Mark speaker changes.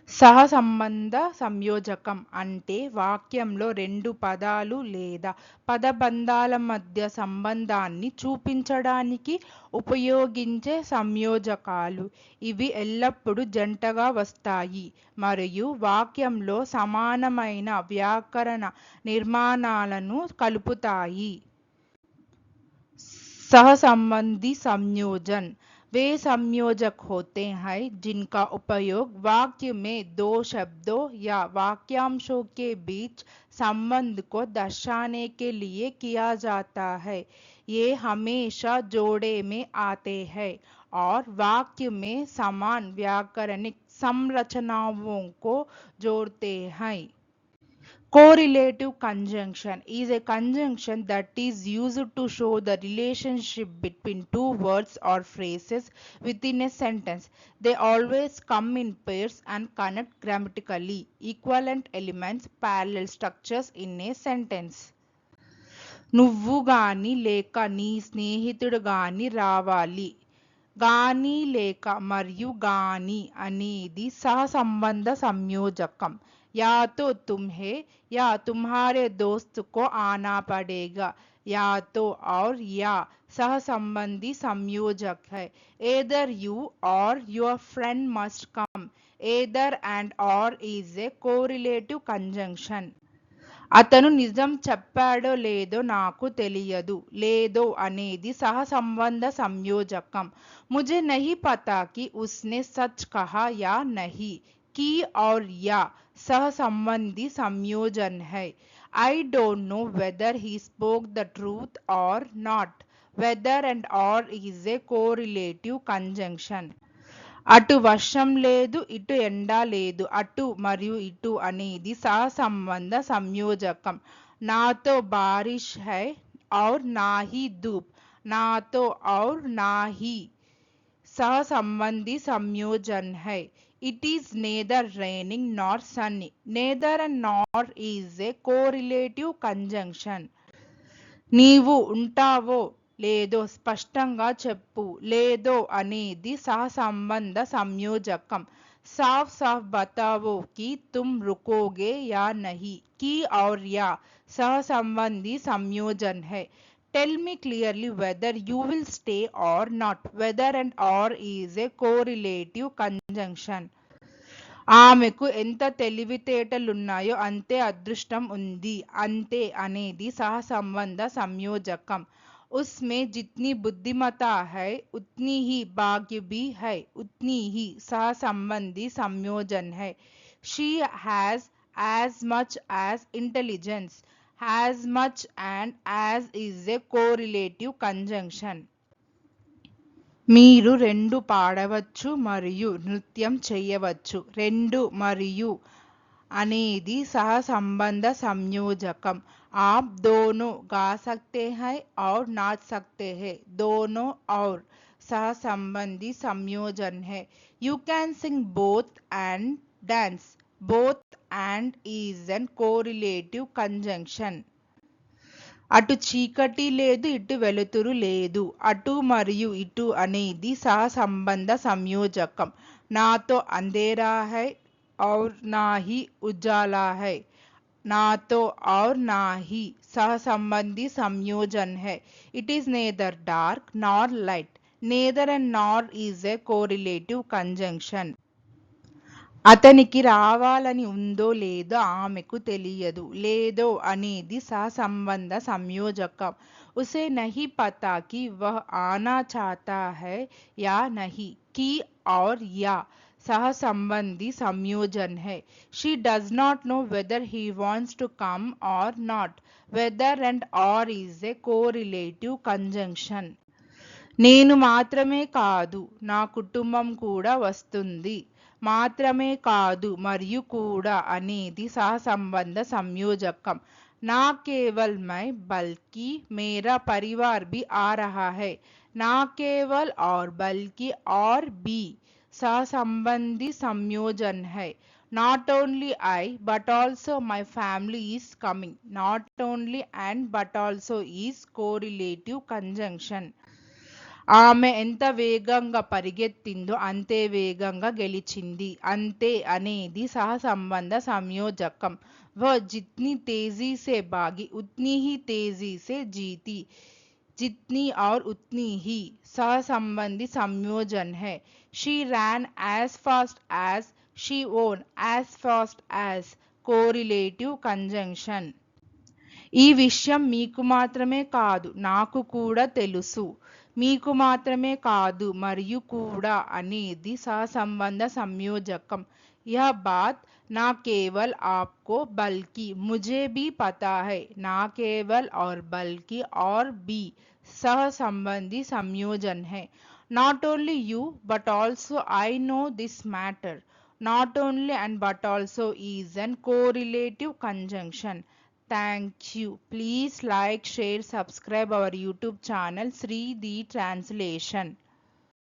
Speaker 1: సహసంబంధ సంయోజకం అంటే వాక్యంలో రెండు పదాలు లేదా పదబంధాల మధ్య సంబంధాన్ని చూపించడానికి ఉపయోగించే సంయోజకాలు. ఇవి ఎల్లప్పుడూ జంటగా వస్తాయి మరియు వాక్యంలో సమానమైన వ్యాకరణ నిర్మాణాలను కలుపుతాయి. सहसंबंधी संयोजन वे संयोजक होते हैं जिनका उपयोग वाक्य में दो शब्दों या वाक्यांशों के बीच संबंध को दर्शाने के लिए किया जाता है। ये हमेशा जोड़े में आते हैं और वाक्य में समान व्याकरणिक संरचनाओं को जोड़ते हैं। Correlative conjunction is a conjunction that is used to show the relationship between two words or phrases within a sentence. They always come in pairs and connect grammatically equivalent elements, parallel structures in a sentence. నువ్వు గాని లేక నీ స్నేహితుడు గాని రావాలి. గాని లేక మరియు గాని అనేది సహసంబంధ సంయోజకం. या तो तुम्हें या तुम्हारे दोस्त को आना पड़ेगा. या तो और या सहसंबंधी संयोजक है. either you or your friend must come. either and or is a correlative conjunction. అతను నిజం చెప్పాడో లేదో నాకు తెలియదు. లేదో అనేది సహసంబంధ సంయోజకం. मुझे नहीं पता कि उसने सच कहा या नहीं. की और या सहसंबंधी संयोजन है. I don't know whether he spoke the truth or not. whether and or is a correlative conjunction. అటు వర్షం లేదు ఇటు ఎండ లేదు. అటు మరియు ఇటు అనేది సహసంబంధ సంయోజకం. నాతో బారిష్ హై और ना ही धूप. నాతో और ना ही सहसंबंधी संयोजन है. It is neither raining nor sunny. neither and nor is a correlative conjunction. నీవు ఉంటావో లేదో స్పష్టంగా చెప్పు. లేదో అనేది సహసంబంధ సంయోజకం. साफ साफ बताओ कि तुम रुकोगे या नहीं. की और या सहसंबंधी संयोजन है. Tell me clearly whether you will stay or not. whether and or is a correlative conjunction. ఆమెకు ఎంత తెలివితేటలున్నాయో అంతే అదృష్టం ఉంది. అంతే అనేది సహసంబంధ సంయోజకం. उसमें जितनी बुद्धिमत्ता है उतनी ही भाग्य भी है. उतनी ही सहसंबंधी संयोजन है. She has as much as intelligence. as much and as is a correlative conjunction. మీరు రెండు పాడవచ్చు మరియు నృత్యం చేయవచ్చు. రెండు మరియు అనేది సహసంబంధ సంయోజకం. आप दोनों गा सकते हैं और नाच सकते हैं. दोनों और सहसंबंधी संयोजन है. You can sing both and dance. both and is an correlative conjunction. అటు చీకటి లేదు ఇటు వెలుతురు లేదు. అటు మరియు ఇటు అనేది సహసంబంధ సంయోజకం. నాతో అంధేరా హై और ना ही उजाला है. నాతో और ना ही सहसंबंधी संयोजन है. It is neither dark nor light. neither and nor is a correlative conjunction. అతనికి రావాలని ఉందో లేదో ఆమెకు తెలియదు. లేదో అనేది సహసంబంధ సంయోజకం. उसे नहीं पता कि वह आना चाहता है या नहीं. की और या सहसंबंधी संयोजन है. She does not know whether he wants to come or not. whether and or is a correlative conjunction. నేను మాత్రమే కాదు నా కుటుంబం కూడా వస్తుంది. మాత్రమే కాదు మరియు కూడా అనేది సహసంబంధ సంయోజకం. ना केवल मैं बल्कि मेरा परिवार भी आ रहा है. ना केवल और बल्कि और भी सहसंबंधी संयोजन है. Not only I but also my family is coming. Not only and but also is correlative conjunction. ఆమె ఎంత వేగంగా పరిగెత్తిందో అంతే వేగంగా గెలిచింది. అంతే అనేది సహసంబంధ సంయోజకం. वह जितनी तेजी से भागी उतनी ही तेजी से जीती. जितनी और उतनी ही सहसंबंधी संयोजन है. She ran as fast as, she won as fast as. Correlative conjunction. ఈ విషయం మీకు మాత్రమే కాదు నాకు కూడా తెలుసు. మీకు మాత్రమే కాదు మరియు కూడా అనేది సహసంబంధ సంయోజకం. यह बात ना केवल आपको बल्कि मुझे भी पता है. ना केवल और बल्कि और भी सहसंबंधी संयोजन है. Not only you but also I know this matter. Not only and but also is an correlative conjunction. Thank you. Please like, share, subscribe our YouTube channel Sri the Translation.